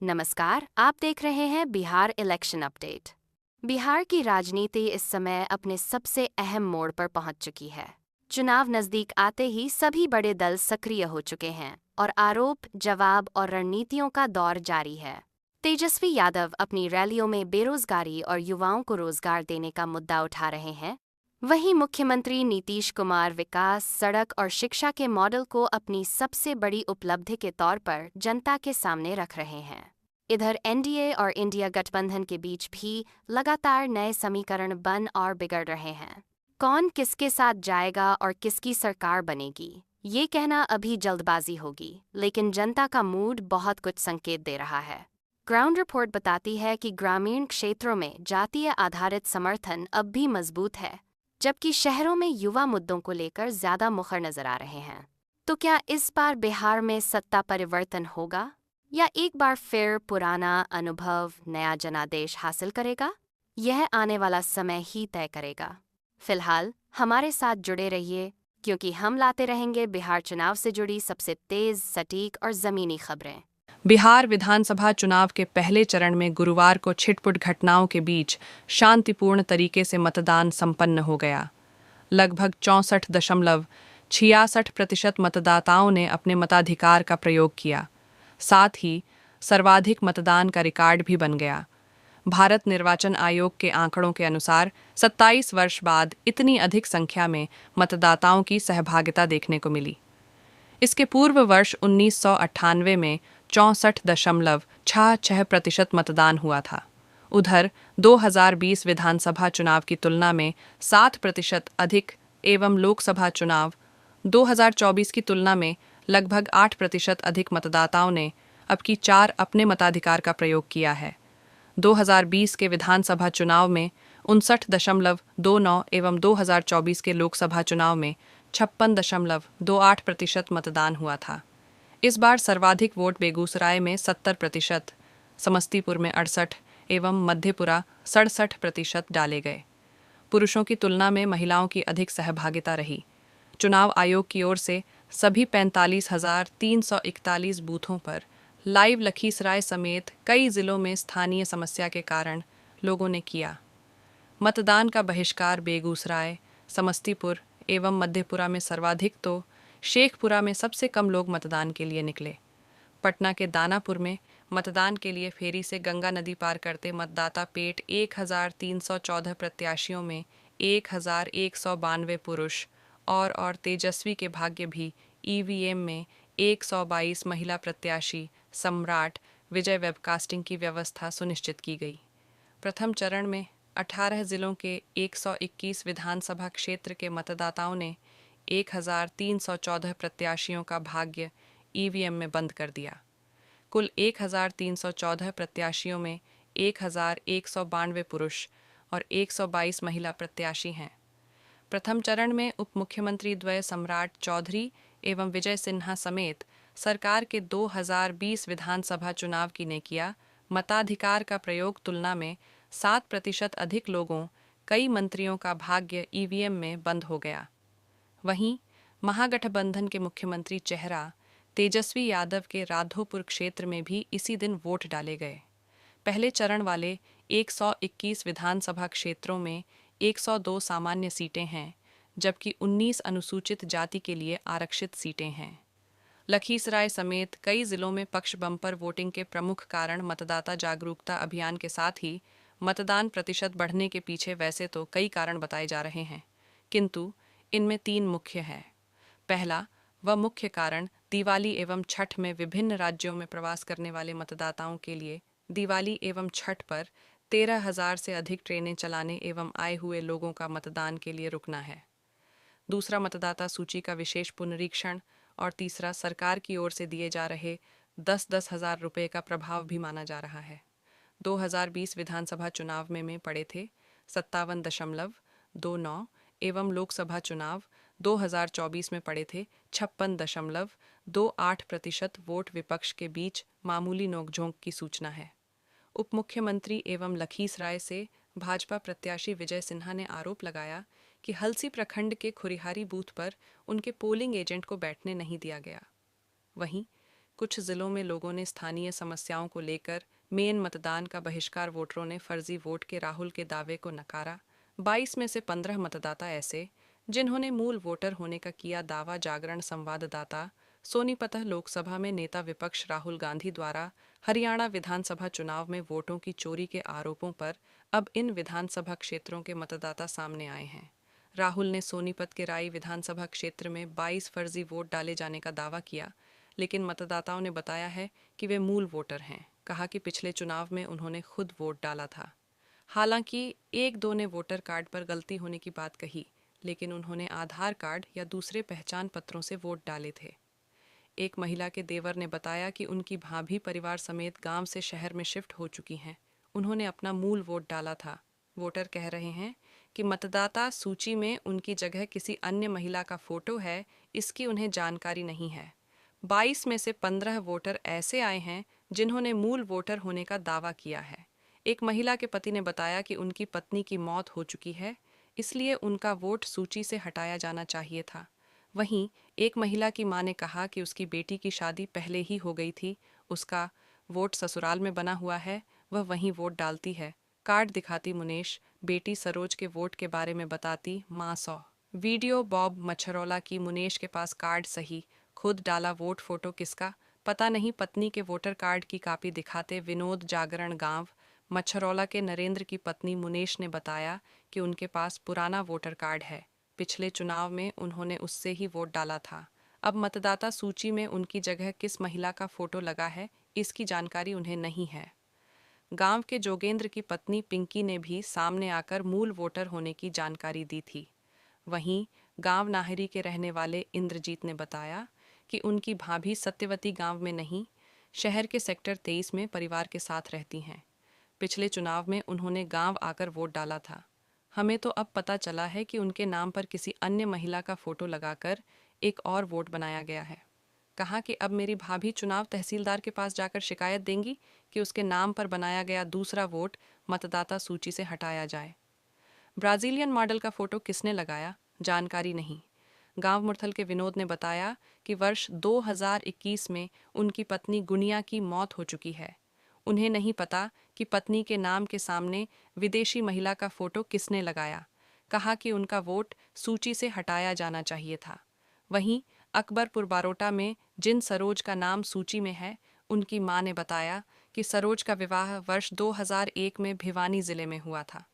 नमस्कार, आप देख रहे हैं बिहार इलेक्शन अपडेट। बिहार की राजनीति इस समय अपने सबसे अहम मोड़ पर पहुंच चुकी है। चुनाव नजदीक आते ही सभी बड़े दल सक्रिय हो चुके हैं और आरोप, जवाब और रणनीतियों का दौर जारी है। तेजस्वी यादव अपनी रैलियों में बेरोजगारी और युवाओं को रोजगार देने का मुद्दा उठा रहे हैं। वहीं मुख्यमंत्री नीतीश कुमार विकास, सड़क और शिक्षा के मॉडल को अपनी सबसे बड़ी उपलब्धि के तौर पर जनता के सामने रख रहे हैं। इधर एनडीए और इंडिया गठबंधन के बीच भी लगातार नए समीकरण बन और बिगड़ रहे हैं। कौन किसके साथ जाएगा और किसकी सरकार बनेगी, ये कहना अभी जल्दबाजी होगी, लेकिन जनता का मूड बहुत कुछ संकेत दे रहा है। ग्राउंड रिपोर्ट बताती है कि ग्रामीण क्षेत्रों में जातीय आधारित समर्थन अब भी मजबूत है, जबकि शहरों में युवा मुद्दों को लेकर ज्यादा मुखर नजर आ रहे हैं। तो क्या इस बार बिहार में सत्ता परिवर्तन होगा या एक बार फिर पुराना अनुभव नया जनादेश हासिल करेगा? यह आने वाला समय ही तय करेगा। फिलहाल हमारे साथ जुड़े रहिए, क्योंकि हम लाते रहेंगे बिहार चुनाव से जुड़ी सबसे तेज, सटीक और जमीनी खबरें। बिहार विधानसभा चुनाव के पहले चरण में गुरुवार को छिटपुट घटनाओं के बीच शांतिपूर्ण तरीके से मतदान संपन्न हो गया। लगभग 64.66% मतदाताओं ने अपने मताधिकार का प्रयोग किया। साथ ही सर्वाधिक मतदान का रिकॉर्ड भी बन गया। भारत निर्वाचन आयोग के आंकड़ों के अनुसार 27 वर्ष बाद इतनी अधिक संख्या में मतदाताओं की सहभागिता देखने को मिली। इसके पूर्व वर्ष 1998 में 64.66% मतदान हुआ था। उधर 2020 विधानसभा चुनाव की तुलना में 7% अधिक एवं लोकसभा चुनाव 2024 की तुलना में लगभग 8% अधिक मतदाताओं ने अब की 4 अपने मताधिकार का प्रयोग किया है। 2020 के विधानसभा चुनाव में 59.29 एवं 2024 के लोकसभा चुनाव में 56.28% मतदान हुआ था। इस बार सर्वाधिक वोट बेगूसराय में 70%, समस्तीपुर में 68 एवं मधेपुरा 67% डाले गए। पुरुषों की तुलना में महिलाओं की अधिक सहभागिता रही। चुनाव आयोग की ओर से सभी 45,341 बूथों पर लाइव लखीसराय समेत कई जिलों में स्थानीय समस्या के कारण लोगों ने किया। मतदान का बहिष्कार बेगूसराय, समस्तीपुर एवं मधेपुरा में सर्वाधिक तो शेखपुरा में सबसे कम लोग मतदान के लिए निकले। पटना के दानापुर में मतदान के लिए फेरी से गंगा नदी पार करते मतदाता पेट 1,314 प्रत्याशियों में 1,192 पुरुष और तेजस्वी के भाग्य भी ईवीएम में 122 महिला प्रत्याशी सम्राट विजय वेबकास्टिंग की व्यवस्था सुनिश्चित की गई। प्रथम चरण में 18 जिलों के 121 विधानसभा क्षेत्र के मतदाताओं ने 1,314 प्रत्याशियों का भाग्य ईवीएम में बंद कर दिया। कुल 1,314 प्रत्याशियों में 1,192 पुरुष और 122 महिला प्रत्याशी हैं। प्रथम चरण में उप मुख्यमंत्री द्वय सम्राट चौधरी एवं विजय सिन्हा समेत सरकार के 2020 विधानसभा चुनाव की ने किया मताधिकार का प्रयोग तुलना में 7% अधिक लोगों, कई मंत्रियों का भाग्य ईवीएम में बंद हो गया। वहीं महागठबंधन के मुख्यमंत्री चेहरा तेजस्वी यादव के राधोपुर क्षेत्र में भी इसी दिन वोट डाले गए। पहले चरण वाले 121 विधानसभा क्षेत्रों में 102 सामान्य सीटें हैं, जबकि 19 अनुसूचित जाति के लिए आरक्षित सीटें हैं। लखीसराय समेत कई जिलों में पक्ष बम्पर वोटिंग के प्रमुख कारण मतदाता जागरूकता अभियान के साथ ही मतदान प्रतिशत बढ़ने के पीछे वैसे तो कई कारण बताए जा रहे हैं, किंतु इनमें 3 मुख्य हैं। पहला व मुख्य कारण दिवाली एवं छठ में विभिन्न राज्यों में प्रवास करने वाले मतदाताओं के लिए दिवाली एवं छठ पर 13,000 से अधिक ट्रेनें चलाने एवं आए हुए लोगों का मतदान के लिए रुकना है। दूसरा मतदाता सूची का विशेष पुनरीक्षण और तीसरा सरकार की ओर से दिए जा रहे 10-10 हज़ार रुपये का प्रभाव भी माना जा रहा है। 2020 विधानसभा चुनाव में पड़े थे 57.29 एवं लोकसभा चुनाव 2024 में पड़े थे 56.28% वोट विपक्ष के बीच मामूली नोकझोंक की सूचना है। उप मुख्यमंत्री एवं लखीसराय से भाजपा प्रत्याशी विजय सिन्हा ने आरोप लगाया कि हलसी प्रखंड के खुरिहारी बूथ पर उनके पोलिंग एजेंट को बैठने नहीं दिया गया। वहीं कुछ जिलों में लोगों ने स्थानीय समस्याओं को लेकर मेन मतदान का बहिष्कार, वोटरों ने फर्जी वोट के राहुल के दावे को नकारा। 22 में से 15 मतदाता ऐसे जिन्होंने मूल वोटर होने का किया दावा। जागरण संवाददाता सोनीपत लोकसभा में नेता विपक्ष राहुल गांधी द्वारा हरियाणा विधानसभा चुनाव में वोटों की चोरी के आरोपों पर अब इन विधानसभा क्षेत्रों के मतदाता सामने आए हैं। राहुल ने सोनीपत के राई विधानसभा क्षेत्र में 22 फर्जी वोट डाले जाने का दावा किया, लेकिन मतदाताओं ने बताया है कि वे मूल वोटर हैं। कहा कि पिछले चुनाव में उन्होंने खुद वोट डाला था। हालांकि एक दो ने वोटर कार्ड पर गलती होने की बात कही, लेकिन उन्होंने आधार कार्ड या दूसरे पहचान पत्रों से वोट डाले थे। एक महिला के देवर ने बताया कि उनकी भाभी परिवार समेत गांव से शहर में शिफ्ट हो चुकी हैं। उन्होंने अपना मूल वोट डाला था। वोटर कह रहे हैं कि मतदाता सूची में उनकी जगह किसी अन्य महिला का फोटो है, इसकी उन्हें जानकारी नहीं है। 22 में से 15 वोटर ऐसे आए हैं जिन्होंने मूल वोटर होने का दावा किया है। एक महिला के पति ने बताया कि उनकी पत्नी की मौत हो चुकी है, इसलिए उनका वोट सूची से हटाया जाना चाहिए था। वहीं एक महिला की मां ने कहा कि उसकी बेटी की शादी पहले ही हो गई थी, उसका वोट ससुराल में बना हुआ है, वह वहीं वोट डालती है। कार्ड दिखाती मुनेश, बेटी सरोज के वोट के बारे में बताती मां सौ। वीडियो बॉब मच्छरौला की, मुनेश के पास कार्ड सही, खुद डाला वोट, फोटो किसका पता नहीं। पत्नी के वोटर कार्ड की कॉपी दिखाते विनोद। जागरण गांव मच्छरौला के नरेंद्र की पत्नी मुनेश ने बताया कि उनके पास पुराना वोटर कार्ड है, पिछले चुनाव में उन्होंने उससे ही वोट डाला था। अब मतदाता सूची में उनकी जगह किस महिला का फोटो लगा है, इसकी जानकारी उन्हें नहीं है। गांव के जोगेंद्र की पत्नी पिंकी ने भी सामने आकर मूल वोटर होने की जानकारी दी थी। वहीं गांव नाहरी के रहने वाले इंद्रजीत ने बताया कि उनकी भाभी सत्यवती गांव में नहीं, शहर के सेक्टर 23 में परिवार के साथ रहती हैं। पिछले चुनाव में उन्होंने गांव आकर वोट डाला था। हमें तो अब पता चला है कि उनके नाम पर किसी अन्य महिला का फोटो लगाकर एक और वोट बनाया गया है। कहा कि अब मेरी भाभी चुनाव तहसीलदार के पास जाकर शिकायत देंगी कि उसके नाम पर बनाया गया दूसरा वोट मतदाता सूची से हटाया जाए। ब्राजीलियन मॉडल का फोटो किसने लगाया, जानकारी नहीं। गांव मुरथल के विनोद ने बताया कि वर्ष 2021 में उनकी पत्नी गुनिया की मौत हो चुकी है। उन्हें नहीं पता कि पत्नी के नाम के सामने विदेशी महिला का फोटो किसने लगाया। कहा कि उनका वोट सूची से हटाया जाना चाहिए था। वहीं अकबरपुर बारोटा में जिन सरोज का नाम सूची में है, उनकी मां ने बताया कि सरोज का विवाह वर्ष 2001 में भिवानी जिले में हुआ था।